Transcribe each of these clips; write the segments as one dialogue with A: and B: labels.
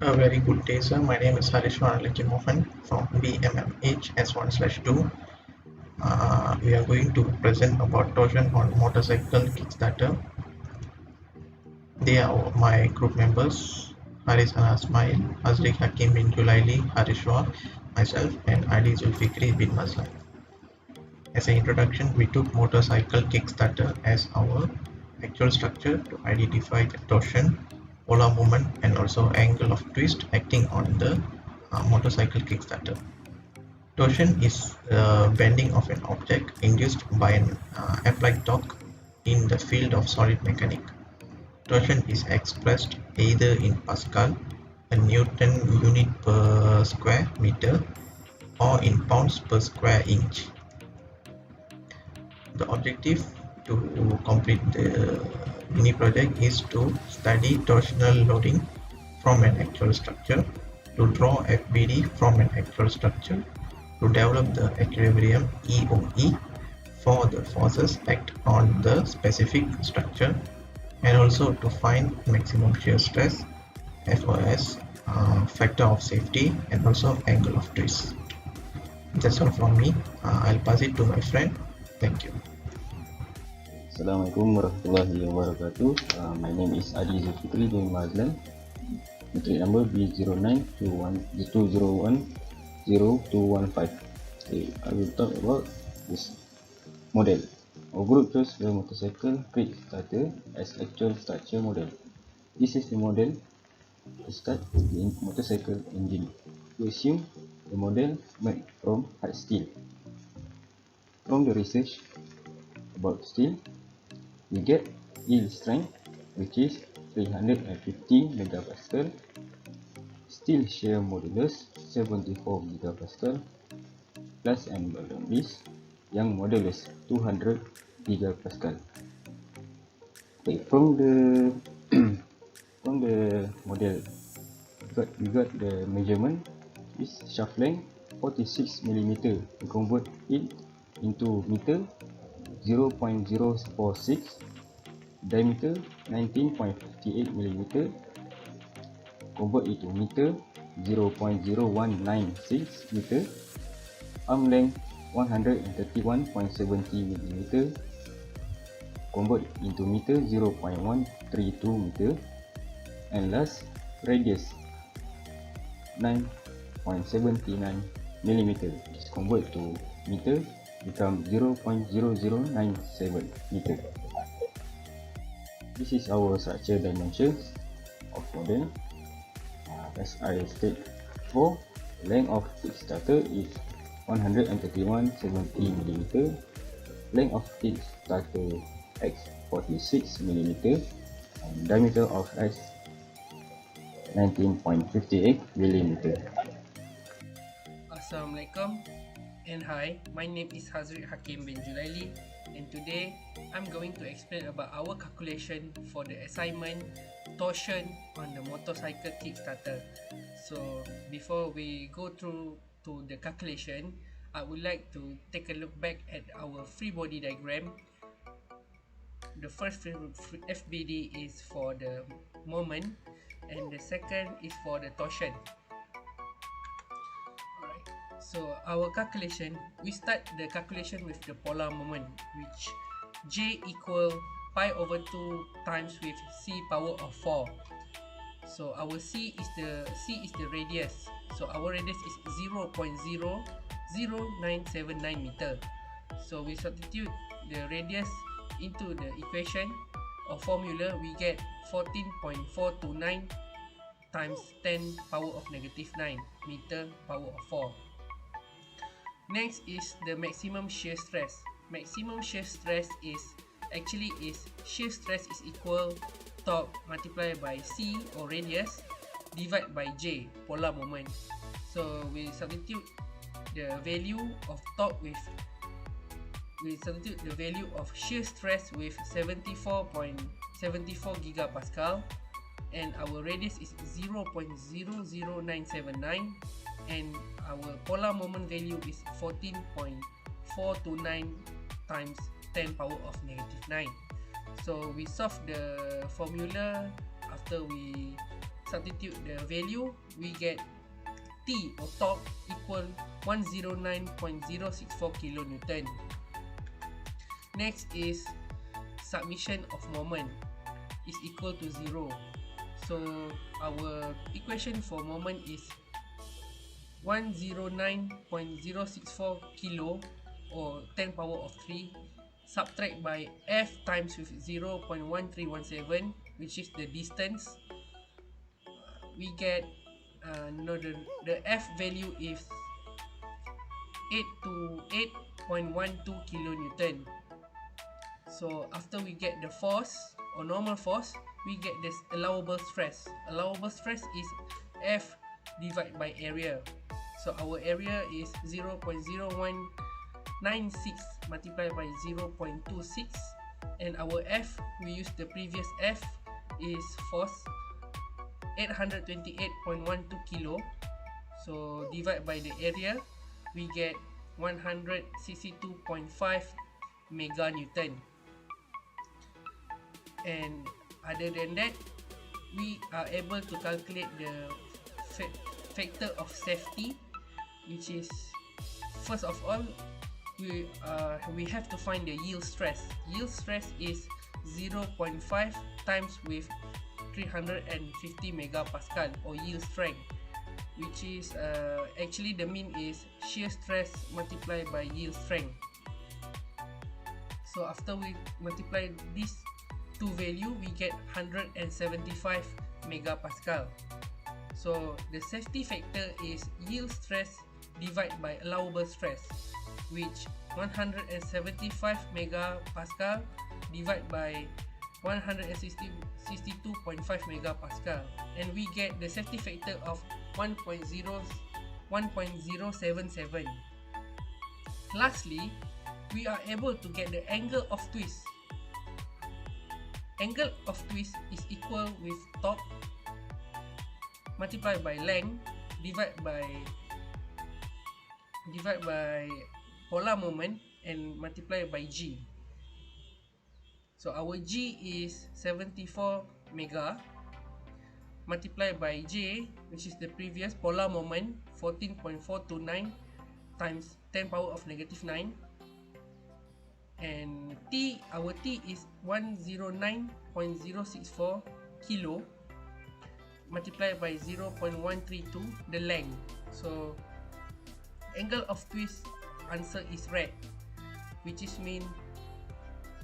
A: A very good day, sir. My name is MOHAN from BMMH S1/2. We are going to present about torsion on motorcycle Kickstarter. They are my group members: Haris and Smail, HAKIM bin JULAILI, Harishwa, myself, and ID ZULFIKRI bin MAZLAN. As an introduction, we took motorcycle Kickstarter as our actual structure to identify the torsion, polar movement, and also angle of twist acting on the motorcycle Kickstarter. Torsion is bending of an object induced by an applied torque in the field of solid mechanics. Torsion is expressed either in Pascal, a Newton unit per square meter, or in pounds per square inch. The objective to complete the mini project is to study torsional loading from an actual structure, to draw FBD from an actual structure, to develop the equilibrium EOE for the forces act on the specific structure, and also to find maximum shear stress as well as factor of safety and also angle of twist. That's all from me. I'll pass it to my friend. Thank you.
B: Assalamualaikum warahmatullahi wabarakatuh. My name is Adi ZULFIKRI bin MAZLAN. Matric number B092120100215. Okay, I will talk about this model. Our group chose the motorcycle Kickstarter as actual structure model. This is the model to start with the motorcycle engine. We assume the model made from hard steel. From the research about steel, we get yield strength, which is 350 megapascal, steel shear modulus 74 gigapascal, plus and beyond this, yang modulus 200 gigapascal. Okay, from the from the model, we got the measurement is shaft length 46 mm. We convert it into meter 0.046, diameter 19.58 mm, convert it to meter 0.0196 meter, arm length 131.70 mm, convert into meter 0.132 meter, and last radius 9.79 mm is convert to meter, become 0.0097 meter. This is our structure dimensions of model. As I stated before, length of Kickstarter is 131.70 mm, length of Kickstarter X 46 mm, and diameter of X 19.58 mm.
C: Assalamualaikum and hi, my name is HAKIM bin JULAILI, and today I'm going to explain about our calculation for the assignment torsion on the motorcycle Kickstarter. So before we go through to the calculation, I would like to take a look back at our free body diagram. The first FBD is for the moment, and the second is for the torsion. So our calculation, we start the calculation with the polar moment, which J equal pi over 2 times with C power of 4. So our C is the radius. So our radius is 0.00979 meter. So we substitute the radius into the equation or formula, we get 14.429 times 10 power of negative 9 meter power of 4. Next is the maximum shear stress. Maximum shear stress is shear stress is equal torque multiplied by C or radius divided by J, polar moment. So we substitute the value of torque with shear stress with 74.74 gigapascal, and our radius is 0.00979, and our polar moment value is 14.429 times 10 power of negative 9. So we solve the formula after we substitute the value, we get T or torque equal 109.064 kilonewton. Next is submission of moment is equal to 0. So our equation for moment is 109.064 kilo or 10 power of 3 subtract by F times with 0.1317, which is the distance. We get no, the F value is 8 to 8.12 kilonewton. So after we get the force or normal force, we get this allowable stress. Allowable stress is F divided by area. So our area is 0.0196 multiplied by 0.26, and our F, we use the previous F, is force 828.12 kilo. So divide by the area, we get 162.5 meganewton. And other than that, we are able to calculate the factor of safety, which is, first of all, we have to find the yield stress. Yield stress is 0.5 times with 350 megapascal or yield strength, which is actually the mean is shear stress multiplied by yield strength. So after we multiply these two value, we get 175 megapascal. So the safety factor is yield stress divided by allowable stress, which 175 megapascal divided by 162.5 megapascal, and we get the safety factor of 1.077. Lastly, we are able to get the angle of twist. Angle of twist is equal with torque multiplied by length divided by polar moment and multiplied by G. So our G is 74 mega multiplied by J, which is the previous polar moment, 14.429 times 10 power of negative 9, and T, our T is 109.064 kilo multiplied by 0.132, the length. So angle of twist answer is red, which is mean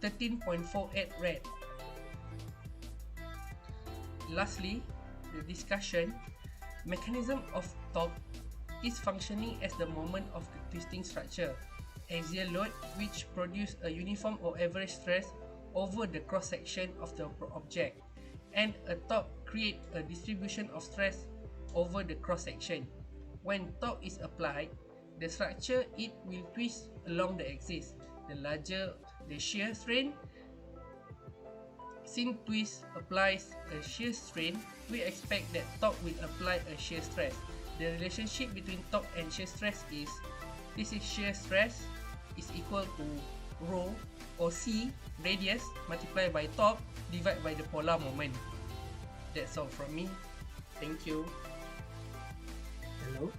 C: 13.48 rad. Lastly, the discussion mechanism of torque is functioning as the moment of the twisting structure. Axial load, which produce a uniform or average stress over the cross section of the object, and a torque create a distribution of stress over the cross section. When torque is applied, the structure it will twist along the axis. The larger the shear strain, since twist applies a shear strain, we expect that torque will apply a shear stress. The relationship between torque and shear stress is, this is shear stress is equal to rho or C, radius, multiplied by torque divided by the polar moment. That's all from me. Thank you.
D: Hello,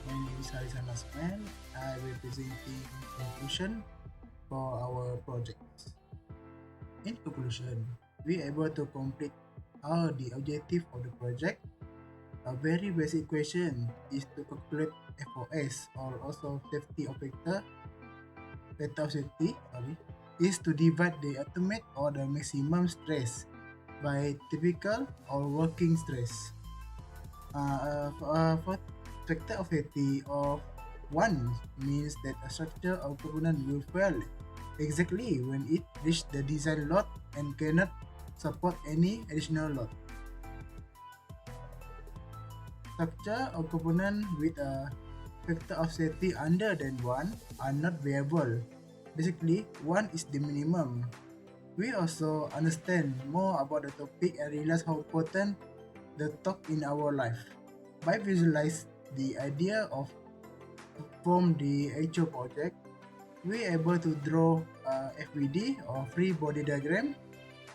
D: my name is Smail. I will presenting conclusion for our project. In conclusion, we able to complete all the objective of the project. A very basic question is to calculate FOS, or also safety of factor of safety, is to divide the ultimate or the maximum stress by typical or working stress. For factor of safety of 1 means that a structure or component will fail exactly when it reaches the design load and cannot support any additional load. Structure or component with a factor of safety under than 1 are not viable. Basically, 1 is the minimum. We also understand more about the topic and realize how important the torque in our life. By visualize the idea of from the actual project, we are able to draw a FBD or free body diagram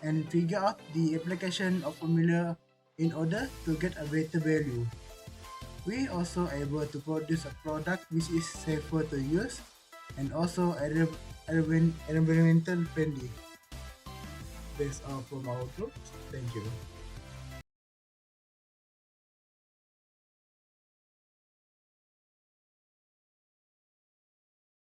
D: and figure out the application of formula in order to get a better value. We also able to produce a product which is safer to use and also environmental friendly. That's all from our group. Thank you.